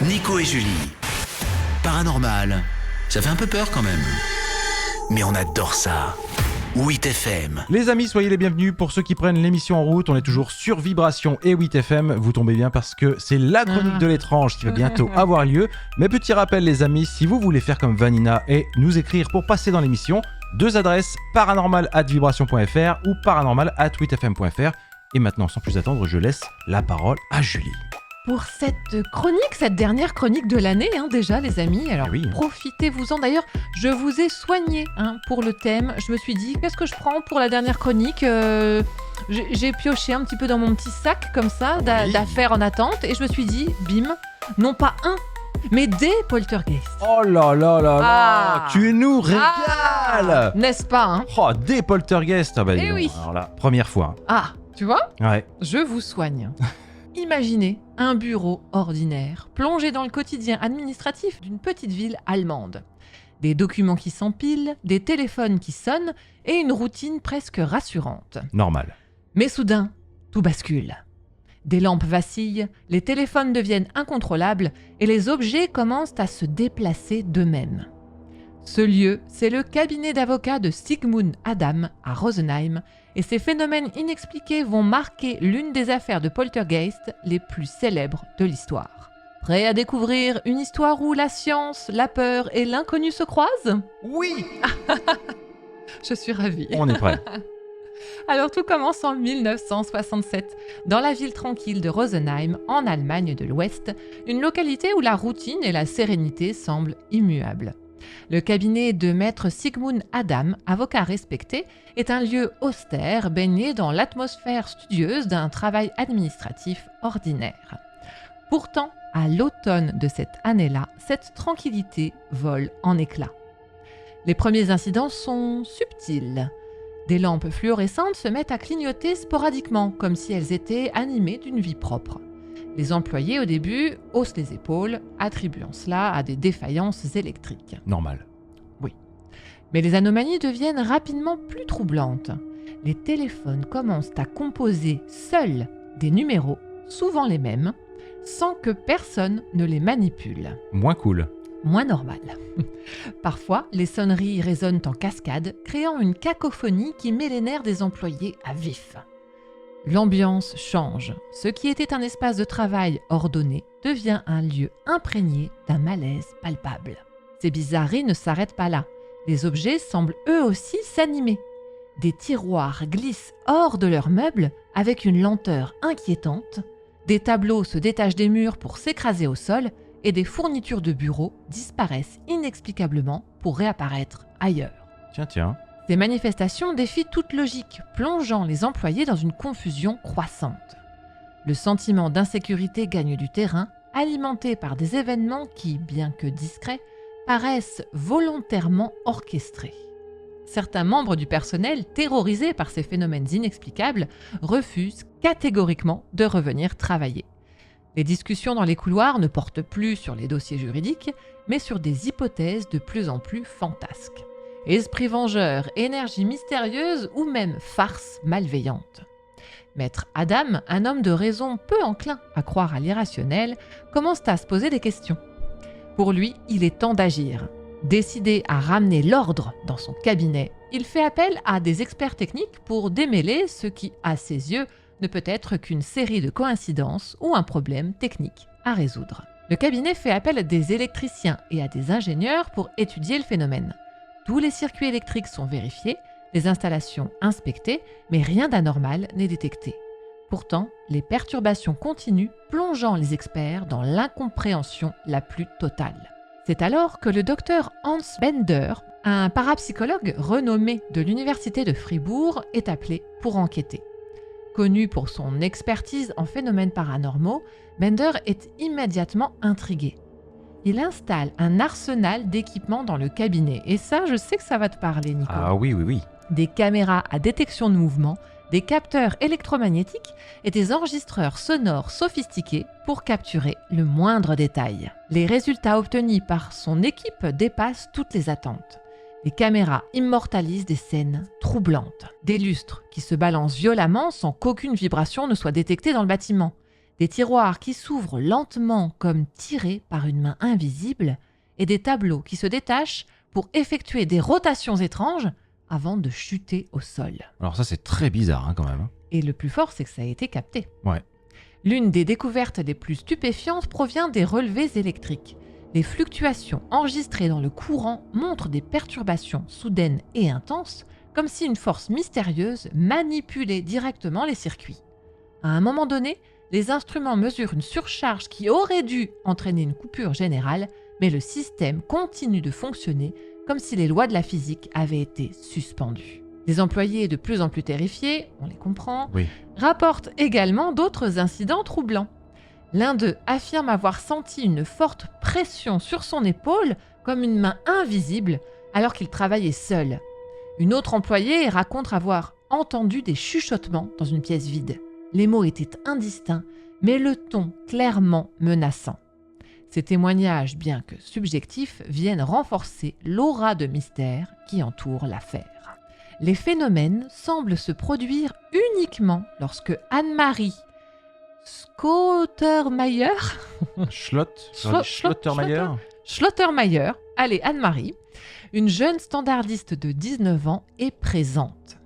Nico et Julie. Paranormal, ça fait un peu peur quand même. Mais on adore ça. 8FM. Les amis, soyez les bienvenus. Pour ceux qui prennent l'émission en route, on est toujours sur Vibration et 8FM. Vous tombez bien parce que c'est la chronique de l'étrange qui va bientôt avoir lieu. Mais petit rappel les amis, si vous voulez faire comme Vanina et nous écrire pour passer dans l'émission, deux adresses, paranormal@vibration.fr ou paranormal@8fm.fr. Et maintenant, sans plus attendre, je laisse la parole à Julie. Pour cette chronique, cette dernière chronique de l'année déjà les amis, alors oui. Profitez-vous-en. D'ailleurs, je vous ai soigné pour le thème. Je me suis dit, qu'est-ce que je prends pour la dernière chronique J'ai pioché un petit peu dans mon petit sac comme ça d'affaires en attente et je me suis dit, bim, non pas un, mais des poltergeists. Oh là là là là, tu nous régales. N'est-ce pas Oh, des poltergeists. Eh oui. Alors là, première fois. Ah, tu vois, Ouais. je vous soigne. Imaginez un bureau ordinaire, plongé dans le quotidien administratif d'une petite ville allemande. Des documents qui s'empilent, des téléphones qui sonnent et une routine presque rassurante. Normal. Mais soudain, tout bascule. Des lampes vacillent, les téléphones deviennent incontrôlables et les objets commencent à se déplacer d'eux-mêmes. Ce lieu, c'est le cabinet d'avocats de Sigmund Adam à Rosenheim, et ces phénomènes inexpliqués vont marquer l'une des affaires de poltergeist les plus célèbres de l'histoire. Prêt à découvrir une histoire où la science, la peur et l'inconnu se croisent ? Oui. Je suis ravie. On est prêt. Alors tout commence en 1967, dans la ville tranquille de Rosenheim, en Allemagne de l'Ouest, une localité où la routine et la sérénité semblent immuables. Le cabinet de maître Sigmund Adam, avocat respecté, est un lieu austère, baigné dans l'atmosphère studieuse d'un travail administratif ordinaire. Pourtant, à l'automne de cette année-là, cette tranquillité vole en éclats. Les premiers incidents sont subtils. Des lampes fluorescentes se mettent à clignoter sporadiquement, comme si elles étaient animées d'une vie propre. Les employés, au début, haussent les épaules, attribuant cela à des défaillances électriques. Normal. Oui. Mais les anomalies deviennent rapidement plus troublantes. Les téléphones commencent à composer seuls des numéros, souvent les mêmes, sans que personne ne les manipule. Moins cool. Moins normal. Parfois, les sonneries résonnent en cascade, créant une cacophonie qui met les nerfs des employés à vif. L'ambiance change. Ce qui était un espace de travail ordonné devient un lieu imprégné d'un malaise palpable. Ces bizarreries ne s'arrêtent pas là. Les objets semblent eux aussi s'animer. Des tiroirs glissent hors de leurs meubles avec une lenteur inquiétante. Des tableaux se détachent des murs pour s'écraser au sol et des fournitures de bureau disparaissent inexplicablement pour réapparaître ailleurs. Tiens. Ces manifestations défient toute logique, plongeant les employés dans une confusion croissante. Le sentiment d'insécurité gagne du terrain, alimenté par des événements qui, bien que discrets, paraissent volontairement orchestrés. Certains membres du personnel, terrorisés par ces phénomènes inexplicables, refusent catégoriquement de revenir travailler. Les discussions dans les couloirs ne portent plus sur les dossiers juridiques, mais sur des hypothèses de plus en plus fantasques. Esprit vengeur, énergie mystérieuse ou même farce malveillante. Maître Adam, un homme de raison peu enclin à croire à l'irrationnel, commence à se poser des questions. Pour lui, il est temps d'agir. Décidé à ramener l'ordre dans son cabinet, il fait appel à des experts techniques pour démêler ce qui, à ses yeux, ne peut être qu'une série de coïncidences ou un problème technique à résoudre. Le cabinet fait appel à des électriciens et à des ingénieurs pour étudier le phénomène. Tous les circuits électriques sont vérifiés, les installations inspectées, mais rien d'anormal n'est détecté. Pourtant, les perturbations continuent, plongeant les experts dans l'incompréhension la plus totale. C'est alors que le docteur Hans Bender, un parapsychologue renommé de l'université de Fribourg, est appelé pour enquêter. Connu pour son expertise en phénomènes paranormaux, Bender est immédiatement intrigué. Il installe un arsenal d'équipements dans le cabinet. Et ça, je sais que ça va te parler, Nico. Ah oui. Des caméras à détection de mouvement, des capteurs électromagnétiques et des enregistreurs sonores sophistiqués pour capturer le moindre détail. Les résultats obtenus par son équipe dépassent toutes les attentes. Les caméras immortalisent des scènes troublantes. Des lustres qui se balancent violemment sans qu'aucune vibration ne soit détectée dans le bâtiment. Des tiroirs qui s'ouvrent lentement comme tirés par une main invisible et des tableaux qui se détachent pour effectuer des rotations étranges avant de chuter au sol. Alors ça, c'est très bizarre quand même. Et le plus fort, c'est que ça a été capté. Ouais. L'une des découvertes les plus stupéfiantes provient des relevés électriques. Les fluctuations enregistrées dans le courant montrent des perturbations soudaines et intenses, comme si une force mystérieuse manipulait directement les circuits. À un moment donné, les instruments mesurent une surcharge qui aurait dû entraîner une coupure générale, mais le système continue de fonctionner comme si les lois de la physique avaient été suspendues. Les employés, de plus en plus terrifiés, on les comprend, rapportent également d'autres incidents troublants. L'un d'eux affirme avoir senti une forte pression sur son épaule, comme une main invisible, alors qu'il travaillait seul. Une autre employée raconte avoir entendu des chuchotements dans une pièce vide. Les mots étaient indistincts, mais le ton clairement menaçant. Ces témoignages, bien que subjectifs, viennent renforcer l'aura de mystère qui entoure l'affaire. Les phénomènes semblent se produire uniquement lorsque Anne-Marie Schlottermeyer, allez Anne-Marie, une jeune standardiste de 19 ans, est présente.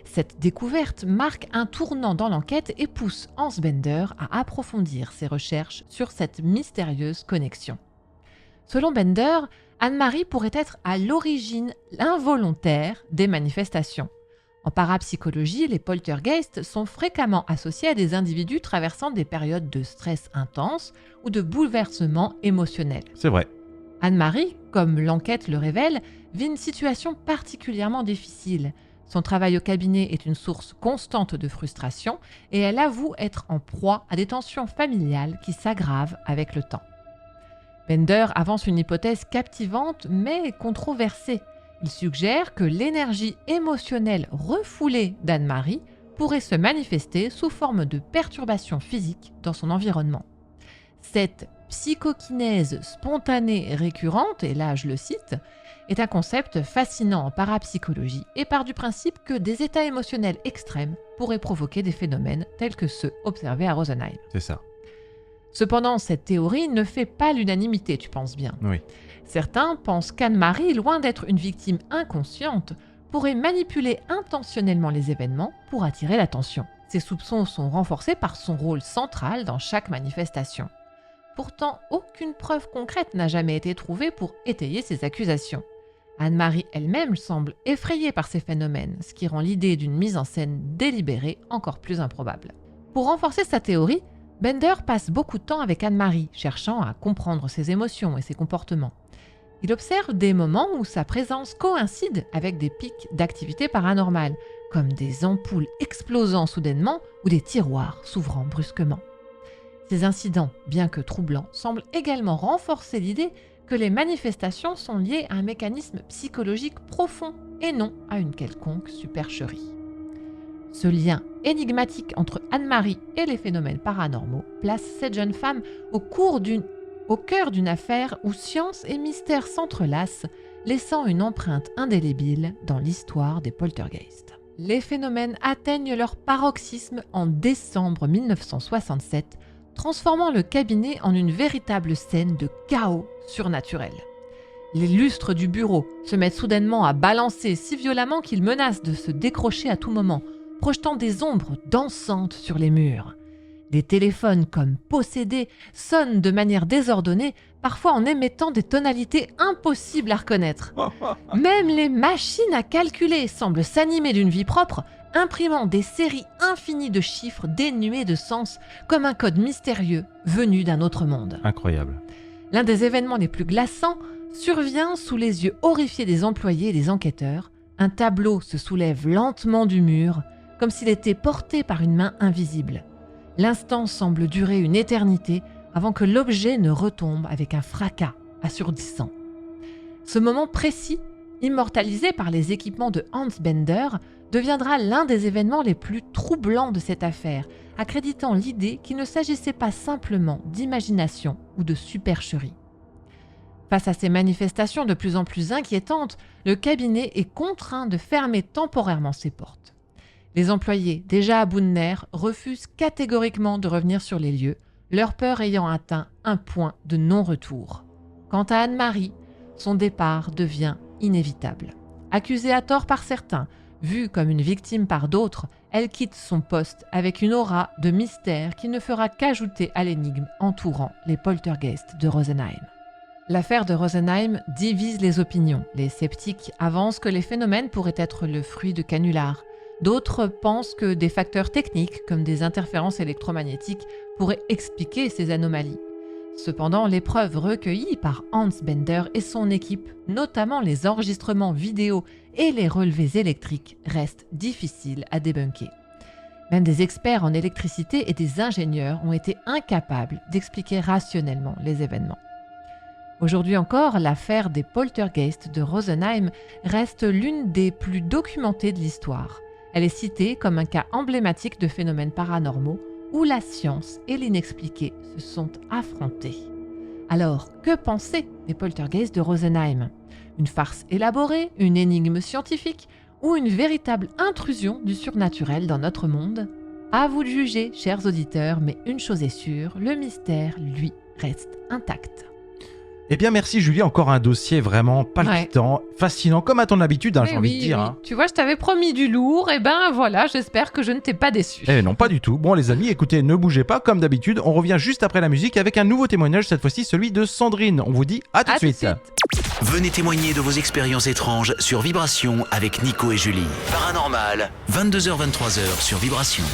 Cette découverte marque un tournant dans l'enquête et pousse Hans Bender à approfondir ses recherches sur cette mystérieuse connexion. Selon Bender, Anne-Marie pourrait être à l'origine involontaire des manifestations. En parapsychologie, les poltergeists sont fréquemment associés à des individus traversant des périodes de stress intense ou de bouleversement émotionnel. C'est vrai. Anne-Marie, comme l'enquête le révèle, vit une situation particulièrement difficile. Son travail au cabinet est une source constante de frustration et elle avoue être en proie à des tensions familiales qui s'aggravent avec le temps. Bender avance une hypothèse captivante mais controversée. Il suggère que l'énergie émotionnelle refoulée d'Anne-Marie pourrait se manifester sous forme de perturbations physiques dans son environnement. Cette psychokinèse spontanée récurrente, et là je le cite, est un concept fascinant en parapsychologie et part du principe que des états émotionnels extrêmes pourraient provoquer des phénomènes tels que ceux observés à Rosenheim. C'est ça. Cependant, cette théorie ne fait pas l'unanimité, tu penses bien. Oui. Certains pensent qu'Anne-Marie, loin d'être une victime inconsciente, pourrait manipuler intentionnellement les événements pour attirer l'attention. Ces soupçons sont renforcés par son rôle central dans chaque manifestation. Pourtant, aucune preuve concrète n'a jamais été trouvée pour étayer ces accusations. Anne-Marie elle-même semble effrayée par ces phénomènes, ce qui rend l'idée d'une mise en scène délibérée encore plus improbable. Pour renforcer sa théorie, Bender passe beaucoup de temps avec Anne-Marie, cherchant à comprendre ses émotions et ses comportements. Il observe des moments où sa présence coïncide avec des pics d'activité paranormale, comme des ampoules explosant soudainement ou des tiroirs s'ouvrant brusquement. Ces incidents, bien que troublants, semblent également renforcer l'idée que les manifestations sont liées à un mécanisme psychologique profond et non à une quelconque supercherie. Ce lien énigmatique entre Anne-Marie et les phénomènes paranormaux place cette jeune femme au cœur d'une affaire où science et mystère s'entrelacent, laissant une empreinte indélébile dans l'histoire des poltergeists. Les phénomènes atteignent leur paroxysme en décembre 1967, transformant le cabinet en une véritable scène de chaos surnaturel. Les lustres du bureau se mettent soudainement à balancer si violemment qu'ils menacent de se décrocher à tout moment, projetant des ombres dansantes sur les murs. Les téléphones, comme possédés, sonnent de manière désordonnée, parfois en émettant des tonalités impossibles à reconnaître. Même les machines à calculer semblent s'animer d'une vie propre, imprimant des séries infinies de chiffres dénués de sens, comme un code mystérieux venu d'un autre monde. Incroyable. L'un des événements les plus glaçants survient sous les yeux horrifiés des employés et des enquêteurs. Un tableau se soulève lentement du mur, comme s'il était porté par une main invisible. L'instant semble durer une éternité avant que l'objet ne retombe avec un fracas assourdissant. Ce moment précis, immortalisé par les équipements de Hans Bender, deviendra l'un des événements les plus troublants de cette affaire, accréditant l'idée qu'il ne s'agissait pas simplement d'imagination ou de supercherie. Face à ces manifestations de plus en plus inquiétantes, le cabinet est contraint de fermer temporairement ses portes. Les employés, déjà à bout de nerfs, refusent catégoriquement de revenir sur les lieux, leur peur ayant atteint un point de non-retour. Quant à Anne-Marie, son départ devient inévitable. Accusée à tort par certains, vue comme une victime par d'autres, elle quitte son poste avec une aura de mystère qui ne fera qu'ajouter à l'énigme entourant les poltergeists de Rosenheim. L'affaire de Rosenheim divise les opinions. Les sceptiques avancent que les phénomènes pourraient être le fruit de canulars. D'autres pensent que des facteurs techniques, comme des interférences électromagnétiques, pourraient expliquer ces anomalies. Cependant, les preuves recueillies par Hans Bender et son équipe, notamment les enregistrements vidéo et les relevés électriques, restent difficiles à débunker. Même des experts en électricité et des ingénieurs ont été incapables d'expliquer rationnellement les événements. Aujourd'hui encore, l'affaire des poltergeists de Rosenheim reste l'une des plus documentées de l'histoire. Elle est citée comme un cas emblématique de phénomènes paranormaux où la science et l'inexpliqué se sont affrontés. Alors, que penser des poltergeists de Rosenheim ? Une farce élaborée, une énigme scientifique ou une véritable intrusion du surnaturel dans notre monde ? À vous de juger, chers auditeurs, mais une chose est sûre, le mystère, lui, reste intact. Eh bien merci Julie, encore un dossier vraiment palpitant, fascinant, comme à ton habitude, j'ai envie de dire. Oui. Hein. Tu vois, je t'avais promis du lourd, et ben voilà, j'espère que je ne t'ai pas déçu. Eh non, pas du tout. Bon les amis, écoutez, ne bougez pas, comme d'habitude, on revient juste après la musique avec un nouveau témoignage, cette fois-ci celui de Sandrine. On vous dit à tout de suite. Venez témoigner de vos expériences étranges sur Vibration avec Nico et Julie. Paranormal, 22h-23h sur Vibration.